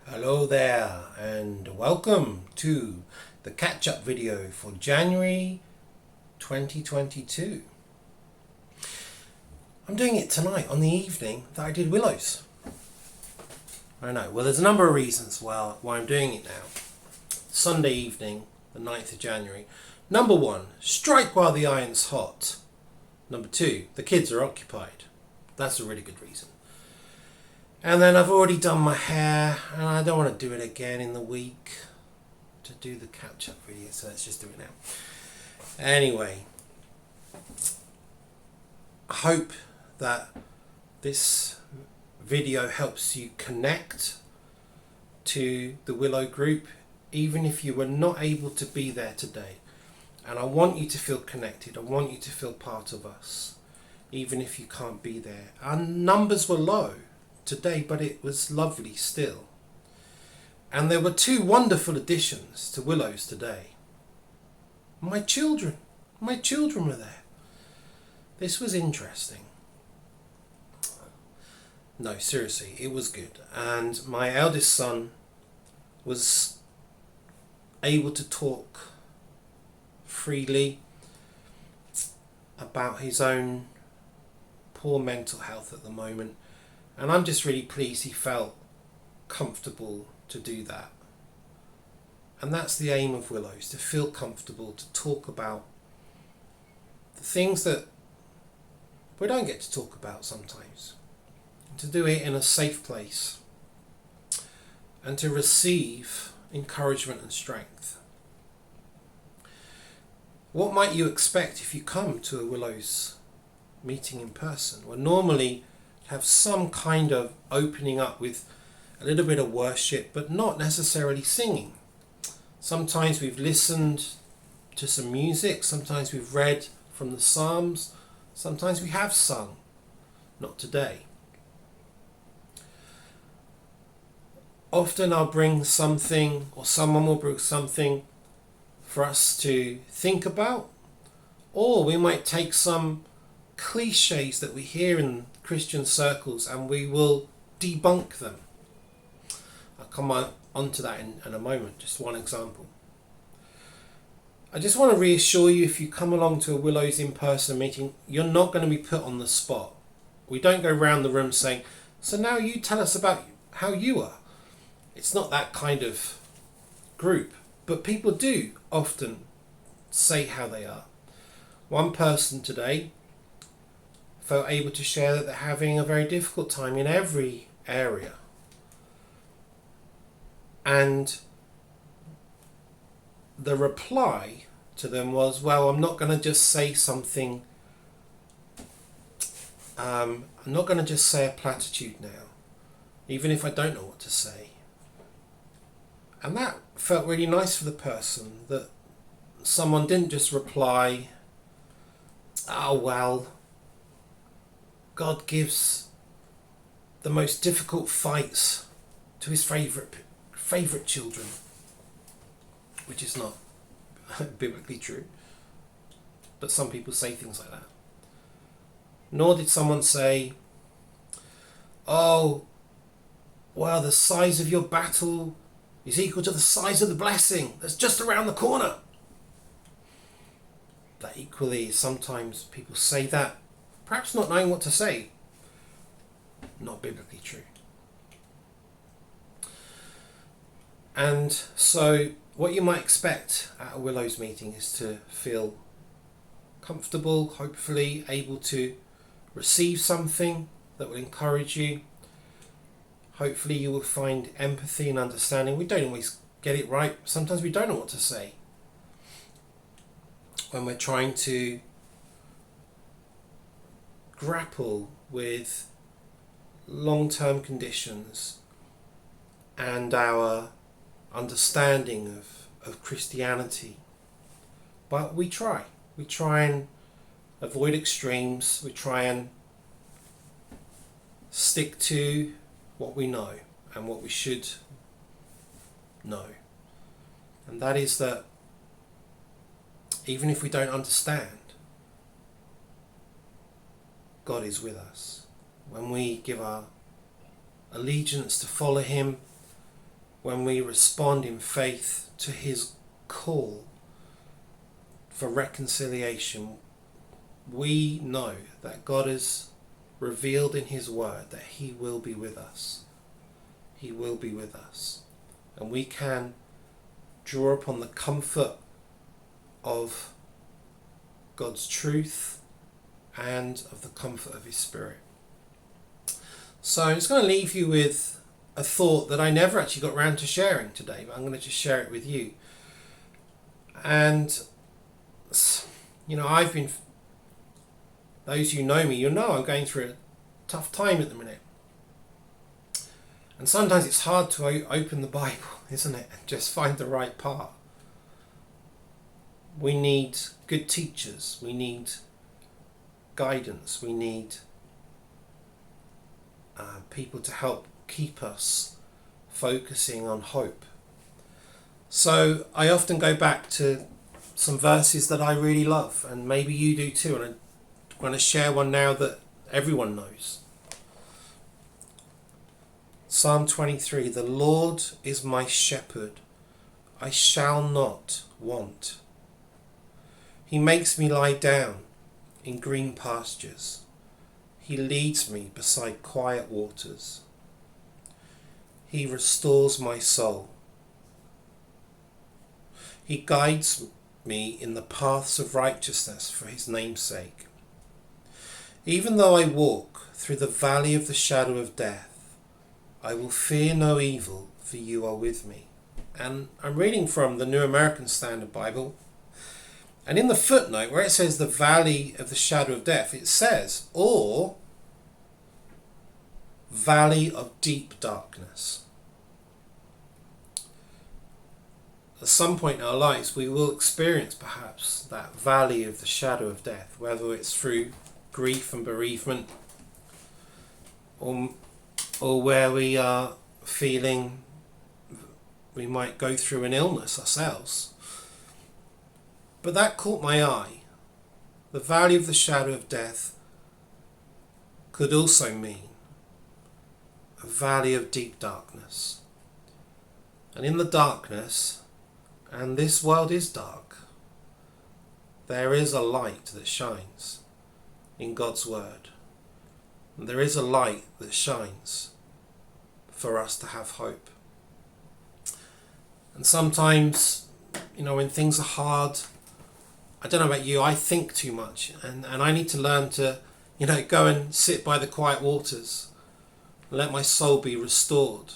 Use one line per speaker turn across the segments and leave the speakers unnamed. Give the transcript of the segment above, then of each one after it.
Hello there and welcome to the catch up video for January 2022. I'm doing it tonight on the evening that I did Willows. I know, well there's a number of reasons why I'm doing it now. Sunday evening, the 9th of January. Number one, strike while the iron's hot. Number two, the kids are occupied. That's a really good reason. And then I've already done my hair and I don't want to do it again in the week to do the catch up video, so let's just do it now. Anyway, I hope that this video helps you connect to the Willow group, even if you were not able to be there today. And I want you to feel connected. I want you to feel part of us, even if you can't be there. Our numbers were low today, but it was lovely still. And there were two wonderful additions to Willows today. My children were there. This was interesting. No, seriously, it was good. And my eldest son was able to talk freely about his own poor mental health at the moment. And I'm just really pleased he felt comfortable to do that. And that's the aim of Willows, to feel comfortable, to talk about the things that we don't get to talk about sometimes. And to do it in a safe place. And to receive encouragement and strength. What might you expect if you come to a Willows meeting in person? Well, normally have some kind of opening up with a little bit of worship, but not necessarily singing. Sometimes we've listened to some music, sometimes we've read from the Psalms, sometimes we have sung. Not today. Often I'll bring something, or someone will bring something for us to think about, or we might take some cliches that we hear in Christian circles and we will debunk them. I'll come on to that in a moment, just one example. I just want to reassure you, if you come along to a Willows in-person meeting, you're not going to be put on the spot. We don't go round the room saying, so now you tell us about how you are. It's not that kind of group, but people do often say how they are. One person today felt able to share that they're having a very difficult time in every area. And the reply to them was, well, I'm not going to just say something, I'm not going to just say a platitude now, even if I don't know what to say. And that felt really nice for the person, that someone didn't just reply, oh well, God gives the most difficult fights to his favourite children, which is not biblically true, but some people say things like that. Nor did someone say, oh, well, the size of your battle is equal to the size of the blessing that's just around the corner. That equally, sometimes people say that, perhaps not knowing what to say. Not biblically true. And so what you might expect at a Willows meeting is to feel comfortable, hopefully able to receive something that will encourage you. Hopefully you will find empathy and understanding. We don't always get it right. Sometimes we don't know what to say when we're trying to grapple with long-term conditions and our understanding of Christianity. But we try and avoid extremes. We try and stick to what we know and what we should know. And that is that even if we don't understand, God is with us. When we give our allegiance to follow him, when we respond in faith to his call for reconciliation, we know that God has revealed in his word that he will be with us. He will be with us. And we can draw upon the comfort of God's truth and of the comfort of his Spirit. So I'm just going to leave you with a thought that I never actually got round to sharing today, but I'm going to just share it with you. And, you know, those who know me, you know I'm going through a tough time at the minute. And sometimes it's hard to open the Bible, isn't it? And just find the right part. We need good teachers. We need guidance. We need people to help keep us focusing on hope. So I often go back to some verses that I really love, and maybe you do too, and I'm going to share one now that everyone knows. Psalm 23, the Lord is my shepherd, I shall not want. He makes me lie down in green pastures. He leads me beside quiet waters. He restores my soul. He guides me in the paths of righteousness for his name's sake. Even though I walk through the valley of the shadow of death, I will fear no evil, for you are with me. And I'm reading from the New American Standard Bible. And in the footnote where it says the valley of the shadow of death, it says, or valley of deep darkness. At some point in our lives, we will experience perhaps that valley of the shadow of death, whether it's through grief and bereavement, or where we are feeling we might go through an illness ourselves. But that caught my eye. The valley of the shadow of death could also mean a valley of deep darkness. And in the darkness, and this world is dark, there is a light that shines in God's word. And there is a light that shines for us to have hope. And sometimes, you know, when things are hard, I don't know about you, I think too much, and I need to learn to, you know, go and sit by the quiet waters and let my soul be restored.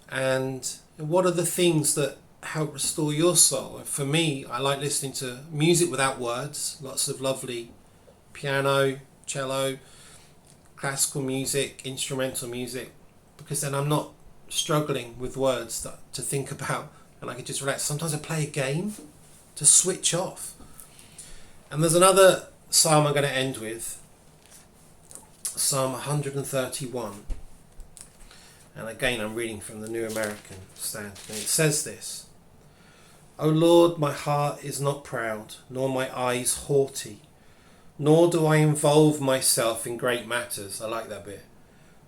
And what are the things that help restore your soul? And for me, I like listening to music without words, lots of lovely piano, cello, classical music, instrumental music, because then I'm not struggling with words to think about, and I can just relax. Sometimes I play a game to switch off. And there's another psalm I'm going to end with, Psalm 131. And again, I'm reading from the New American Standard. And it says this: O Lord, my heart is not proud, nor my eyes haughty, nor do I involve myself in great matters, I like that bit,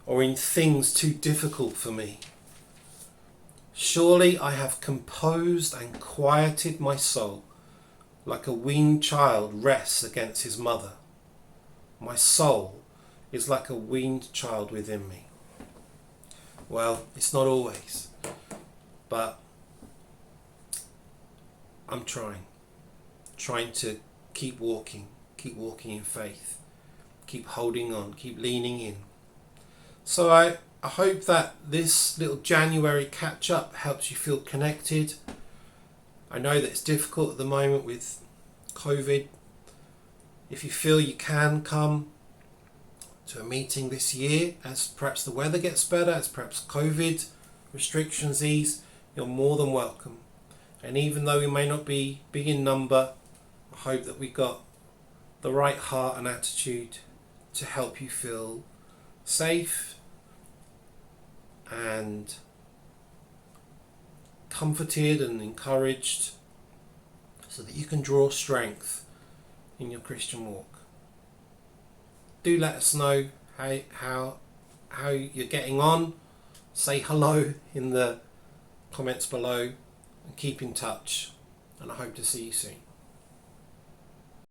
or in things too difficult for me. Surely I have composed and quieted my soul, like a weaned child rests against his mother. My soul is like a weaned child within me. Well, it's not always, but I'm trying to keep walking in faith, keep holding on, keep leaning in. So I hope that this little January catch up helps you feel connected. I know that it's difficult at the moment with COVID. If you feel you can come to a meeting this year, as perhaps the weather gets better, as perhaps COVID restrictions ease, you're more than welcome. And even though we may not be big in number, I hope that we got the right heart and attitude to help you feel safe and comforted and encouraged, so that you can draw strength in your Christian walk. Do let us know how you're getting on. Say hello in the comments below and keep in touch, and I hope to see you soon.